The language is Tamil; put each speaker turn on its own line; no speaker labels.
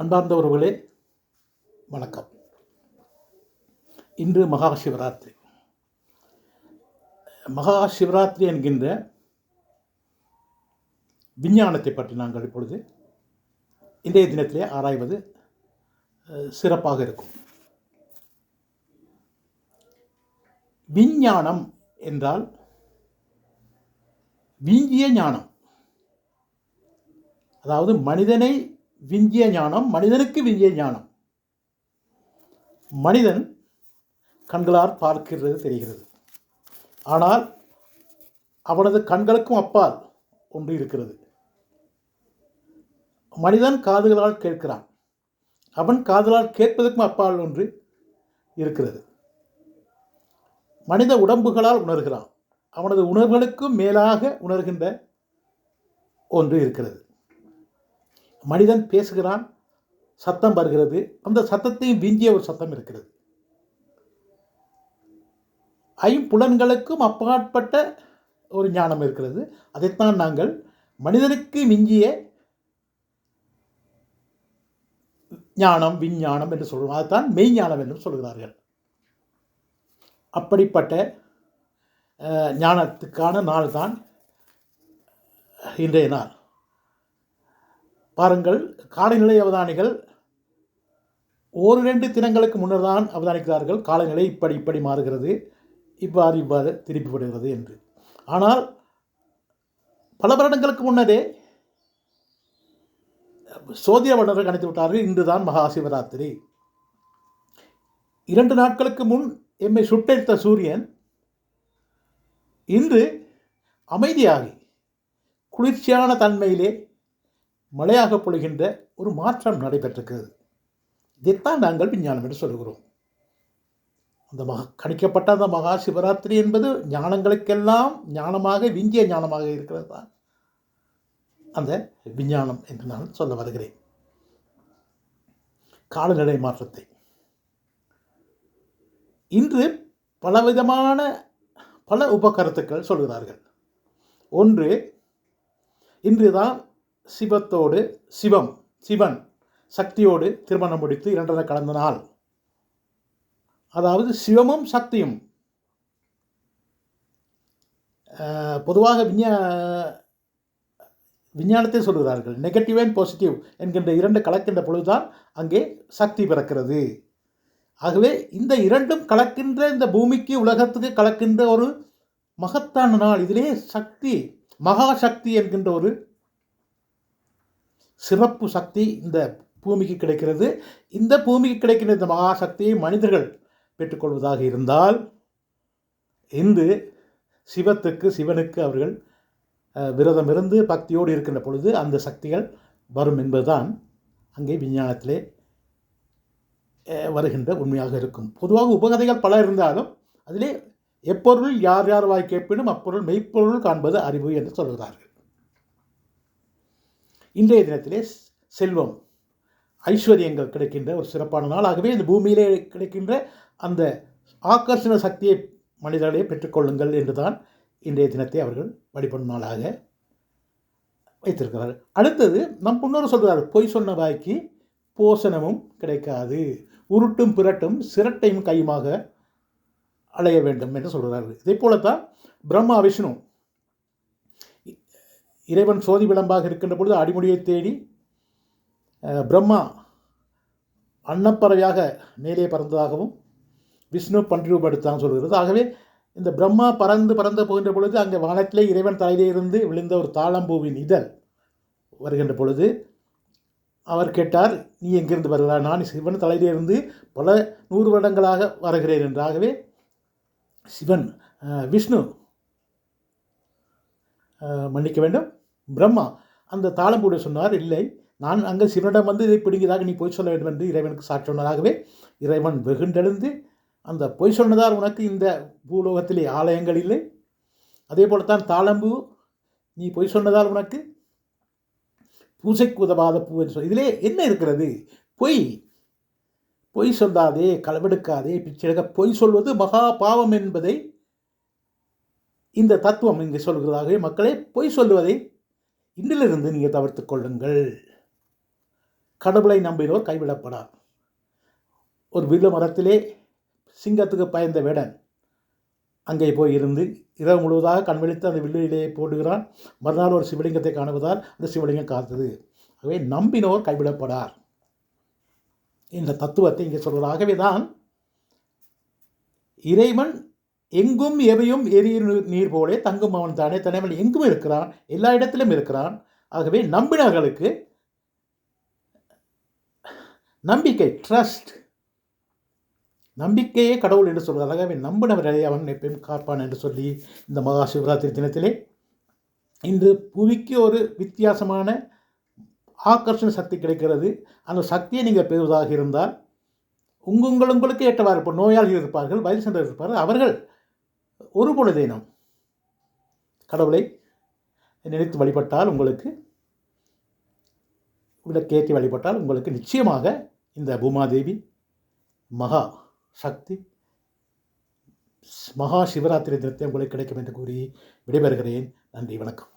அன்பார்ந்த உறவுகளே, வணக்கம். இன்று மகா சிவராத்திரி. மகா சிவராத்திரி என்கின்ற விஞ்ஞானத்தை பற்றி நாங்கள் இப்பொழுது இன்றைய தினத்திலே ஆராய்வது சிறப்பாக இருக்கும். விஞ்ஞானம் என்றால் விஞ்சிய ஞானம், அதாவது மனிதனை விஞ்சிய ஞானம், மனிதனுக்கு விஞ்சிய ஞானம். மனிதன் கண்களால் பார்க்கிறது தெரிகிறது, ஆனால் அவனது கண்களுக்கும் அப்பால் ஒன்று இருக்கிறது. மனிதன் காதுகளால் கேட்கிறான், அவன் காதுகளால் கேட்பதற்கும் அப்பால் ஒன்று இருக்கிறது. மனித உடம்புகளால் உணர்கிறான், அவனது உணர்வுகளுக்கும் மேலாக உணர்கின்ற ஒன்று இருக்கிறது. மனிதன் பேசுகிறான், சத்தம் வருகிறது, அந்த சத்தத்தையும் விஞ்சிய ஒரு சத்தம் இருக்கிறது. ஐம்புலன்களுக்கும் அப்பாற்பட்ட ஒரு ஞானம் இருக்கிறது. அதைத்தான் நாங்கள் மனிதனுக்கு மிஞ்சிய ஞானம், விஞ்ஞானம் என்று சொல்கிறோம். அதைத்தான் மெய்ஞானம் என்றும் சொல்கிறார்கள். அப்படிப்பட்ட ஞானத்துக்கான நாள் தான் இன்றைய நாள். பாருங்கள், காலநிலை அவதானிகள் ஓரிரண்டு தினங்களுக்கு முன்னர் தான் அவதானிக்கிறார்கள், காலநிலை இப்படி மாறுகிறது, இவ்வாறு திருப்பிவிடுகிறது என்று. ஆனால் பல வருடங்களுக்கு முன்னரே சோதிட வல்லுநர்கள் கணித்து விட்டார்கள், இன்றுதான் மகா சிவராத்திரி. 2 நாட்களுக்கு முன் எம்மை சுட்டெடுத்த சூரியன் இன்று அமைதியாகி குளிர்ச்சியான தன்மையிலே மழையாக பொழிகின்ற ஒரு மாற்றம் நடைபெற்றிருக்கிறது. இதைத்தான் நாங்கள் விஞ்ஞானம் என்று சொல்கிறோம். அந்த கணிக்கப்பட்ட அந்த மகா சிவராத்திரி என்பது ஞானங்களுக்கெல்லாம் ஞானமாக, விஞ்சிய ஞானமாக இருக்கிறது தான் அந்த விஞ்ஞானம் என்று நான் சொல்ல வருகிறேன். காலநிலை மாற்றத்தை இன்று பலவிதமான பல உபகருத்துக்கள் சொல்கிறார்கள். ஒன்று, இன்றுதான் சிவன் சக்தியோடு திருமணம் முடித்து 2 கடந்த நாள். அதாவது சிவமும் சக்தியும் பொதுவாக விஞ்ஞானத்தை சொல்கிறார்கள், நெகட்டிவ் அண்ட் பாசிட்டிவ் என்கின்ற 2 கலக்கின்ற பொழுதுதான் அங்கே சக்தி பிறக்கிறது. ஆகவே இந்த 2ம் கலக்கின்ற, இந்த பூமிக்கு உலகத்துக்கு கலக்கின்ற ஒரு மகத்தான நாள். இதிலே சக்தி, மகா சக்தி என்கின்ற ஒரு சிறப்பு சக்தி இந்த பூமிக்கு கிடைக்கிறது. இந்த பூமிக்கு கிடைக்கின்ற இந்த மகா சக்தியை மனிதர்கள் பெற்றுக்கொள்வதாக இருந்தால், இன்று சிவனுக்கு அவர்கள் விரதம் இருந்து பக்தியோடு இருக்கின்ற பொழுது அந்த சக்திகள் வரும் என்பதுதான் அங்கே விஞ்ஞானத்திலே வருகின்ற உண்மையாக இருக்கும். பொதுவாக உபகதைகள் பல இருந்தாலும் அதிலே எப்பொருள் யார் யார் வாய் கேட்பினும் அப்பொருள் மெய்ப்பொருள் காண்பது அறிவு என்று சொல்கிறார்கள். இன்றைய தினத்திலே செல்வம், ஐஸ்வர்யங்கள் கிடைக்கின்ற ஒரு சிறப்பான நாள். ஆகவே இந்த பூமியிலே கிடைக்கின்ற அந்த ஆக்கர்ஷண சக்தியை மனிதர்களே பெற்றுக்கொள்ளுங்கள் என்றுதான் இன்றைய தினத்தை அவர்கள் வழிபடும் நாளாக வைத்திருக்கிறார்கள். அடுத்தது, நம் முன்னோர் சொல்கிறார்கள், பொய் சொன்ன வாய்க்கு போசனமும் கிடைக்காது, உருட்டும் பிறட்டும் சிரட்டையும் கையுமாக அலைய வேண்டும் என்று சொல்கிறார்கள். இதே போலத்தான் பிரம்மா விஷ்ணு இறைவன் சோதி விளம்பாக இருக்கின்ற பொழுது அடிமுடியை தேடி பிரம்மா அன்னப்பறவையாக மேலே பறந்ததாகவும் விஷ்ணு பன்றிரூபம் எடுத்தான் சொல்கிறது. ஆகவே இந்த பிரம்மா பறந்து போகின்ற பொழுது அங்கே வானத்திலே இறைவன் தலையிலே இருந்து விழுந்த ஒரு தாழம்பூவின் இதழ் வருகின்ற பொழுது அவர் கேட்டார், நீ எங்கிருந்து வருகிறார்? நான் சிவன் தலையிலே இருந்து பல 100 வருடங்களாக வருகிறேன் என்று. ஆகவே விஷ்ணு மன்னிக்க வேண்டும், பிரம்மா அந்த தாளம்பூட சொன்னார், இல்லை, நான் அங்கே சிவனிடம் வந்து இதை பிடிங்கதாக நீ பொய் சொல்ல வேண்டும் என்று இறைவனுக்கு சாட்சி சொன்னதாகவே இறைவன் வெகுண்டெழுந்து, அந்த பொய் சொன்னதால் உனக்கு இந்த பூலோகத்திலே ஆலயங்கள் இல்லை, அதே போலத்தான் தாளம்பூ, நீ பொய் சொன்னதால் உனக்கு பூசைக்கு உதவாத பூ என்று சொல். இதிலே என்ன இருக்கிறது? பொய் சொல்லாதே, களவெடுக்காதே, பிச்செடுக்க, பொய் சொல்வது மகா பாவம் என்பதை இந்த தத்துவம் இங்கே சொல்கிறதாகவே மக்களே, பொய் சொல்லுவதை இன்றிலிருந்து நீங்கள் தவிர்த்து கொள்ளுங்கள். கடவுளை நம்பினோர் கைவிடப்படார். ஒரு வில்ல மரத்திலே சிங்கத்துக்கு பயந்த வேடன் அங்கே போய் இருந்து இரவு முழுவதாக கண்விழித்து அந்த வில்லிலே போடுகிறான். மறுநாள் ஒரு சிவலிங்கத்தை காணுவதால் அந்த சிவலிங்கம் காத்தது. ஆகவே நம்பினோர் கைவிடப்படார் என்ற தத்துவத்தை இங்கே சொல்வதாகவே தான் இறைவன் எங்கும் எவையும் எரியும் நீர் போலே தங்கும் அவன் தானே தனிமல் எங்கும் இருக்கிறான், எல்லா இடத்திலும் இருக்கிறான். ஆகவே நம்பினர்களுக்கு நம்பிக்கை, ட்ரஸ்ட், நம்பிக்கையே கடவுள் என்று சொல்கிறார். ஆகவே நம்பினவர்களை அவன் எப்பயும் காப்பான் என்று சொல்லி இந்த மகா சிவராத்திரி தினத்திலே இன்று புவிக்கு ஒரு வித்தியாசமான ஆக்கர்ஷண சக்தி கிடைக்கிறது. அந்த சக்தியை நீங்கள் பெறுவதாக இருந்தால் உங்களுக்கு ஏற்றவாறு இப்போ நோயாளிகள் இருப்பார்கள், வயது சென்றவர்கள் இருப்பார்கள். அவர்கள் ஒரு பொழுதேனும் கடவுளை நினைத்து வழிபட்டால், உங்களுக்கு விளக்கேற்றி வழிபட்டால் உங்களுக்கு நிச்சயமாக இந்த பூமாதேவி மகா சக்தி மகா சிவராத்திரி தினத்தை உங்களுக்கு கிடைக்கும் என்று கூறி விடைபெறுகிறேன். நன்றி, வணக்கம்.